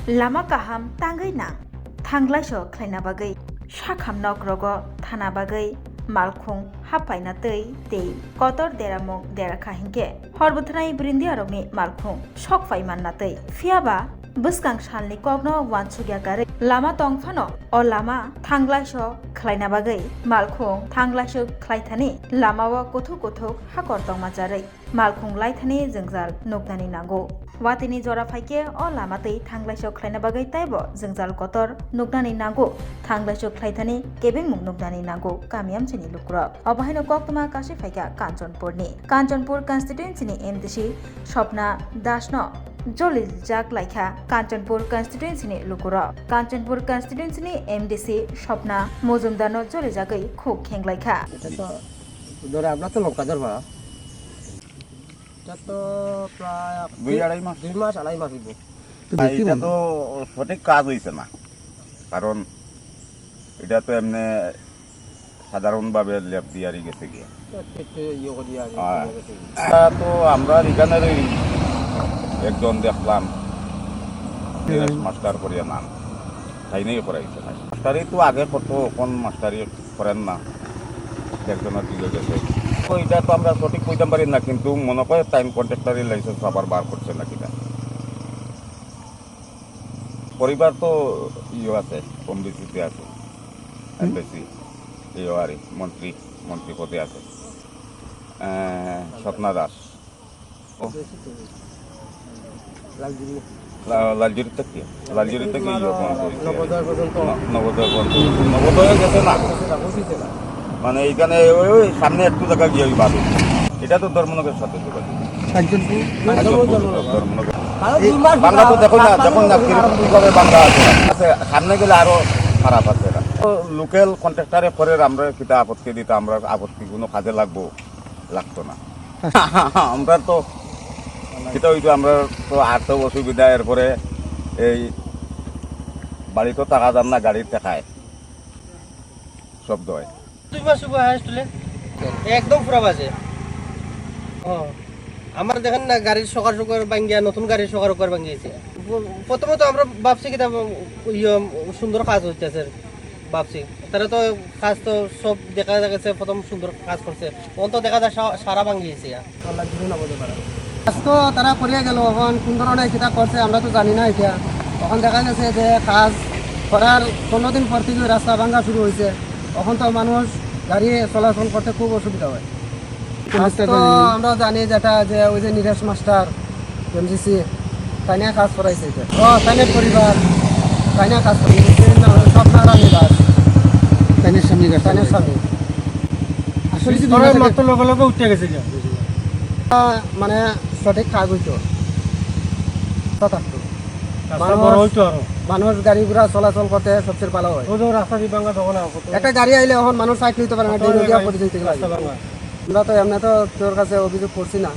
Lama kaham tangai nang thanglai so khlaina bagai sakham nok rogo thana bagai malkhung hapaina tei kotor deramok derakha hingke horbothnai brindi arokni malkhung sokfai manna tei fiaba buskang salni kokno wansugya gare lama tongphano o lama thanglai so khlaina bagai malkhung thanglai so khlaithani lamao kothok hakor tongma jarai malkhung laithani jengjal noknani nango watini jora phaike o lamatei thanglai khlaina bagai taibo jengjal kotor noknani nango thanglai khlaithani kebeng mung noknani nango kamiam chini lukro obahaino koktoma kashi phaika kanchanpur constituency ni MDC Swapna Dasno Joli Jak Laikha Kanchanpur constituency ni lukuro Kanchanpur constituency ni MDC Swapna Mojumdano Joli Jagai khuk khenglaikha এটা তো ধরে আপনার তো লঙ্কা ধরবা এটা তো প্রায় 2-2.5 মাস 2 মাস 2.5 মাস হইব এটা তো সঠিক কাজ হইছে না কারণ এটা তো এমনি সাধারণভাবে লেপ দিয়ারি গেছে গিয়ে একটু ইয়ে করি আগে এটা তো আমরা এখানের একজন দেখলাম মাস্টার করিয়া নাম তাই নিয়ে করাইছে না মাস্টারি তো আগে কত কোন মাস্টারি করেন না একজনের দিকে গেছে তো এটা তো আমরা সঠিক কইতাম পারি না কিন্তু মনে করে টাইম কন্ট্রাক্টরের লাইসেন্স আবার বার করছে না কিনা পরিবার তো ইয়ে আছে কম বেশিতে আছে বেশি ইয়ে আর মন্ত্রী পদে আছে স্বপ্না দাস লালজুরি থেকে নবোদয় পর্যন্ত নবোদয় গেছে না মানে এইখানে ওই সামনে একটু জায়গা গিয়ে ওই বাদু এটা তো ধর্মনগরের সাথে যোগাযোগ বাংলা তো দেখো না কিভাবে বাংলা আছে সামনে গেলে আরো খারাপ আছে লোকাল কন্ট্রাক্টারে পরে আমরা কিতা আপত্তি দিতে আমরা আপত্তি কোনো কাজে লাগতো না আমরা তো সেটা হইতো আমরা তো আর তো অসুবিধা এরপরে এই বাড়ি তো টাকা যান না গাড়ির টাকায় শব্দ হয় 2 মাস হইব হাসলে একদম পুরা বাজে আমার দেখেন না গাড়ির সকার ভাঙ্গিয়া নতুন গাড়ির সকার ভাঙ্গিয়েছে প্রথমত আমরা ভাবছি কি সুন্দর কাজ হইতেছে ভাবছি তারা তো কাজ তো সব দেখা গেছে প্রথম সুন্দর কাজ করছে তখন তো দেখা যায় সারা ভাঙ্গিয়েছে আল্লাহ কিছু না বলতে পারে কাজ তো তারা করিয়া গেল এখন কোন ধরনের সেটা করছে আমরা তো জানি না এটা তখন দেখা গেছে যে কাজ করার 15 দিন পর থেকে রাস্তা ভাঙ্গা শুরু হয়েছে তখন তো মানুষ গাড়ি চলাচল করতে খুব অসুবিধা হয় আমরা জানি যেটা যে ওই যে নীরেশ মাস্টার MGC তাইনা কাজ করাইছে এটা তাইনের পরিবার তাইনা কাজ করাইছে স্বপ্না রানী দাস তাইনের স্বামী আসলে মাত্র লগে উঠে গেছে মানে সঠিক কাজ হইতো মানুষ গাড়ি ঘোড়া চলাচল করতে সবচেয়ে ভালো হয় রাস্তা বিভাঙ্গা তখন একটা গাড়ি আইলে এখন মানুষ সাইড নিতে পারে না আমরা তো এমনি তো তোর কাছে অভিযোগ করছি না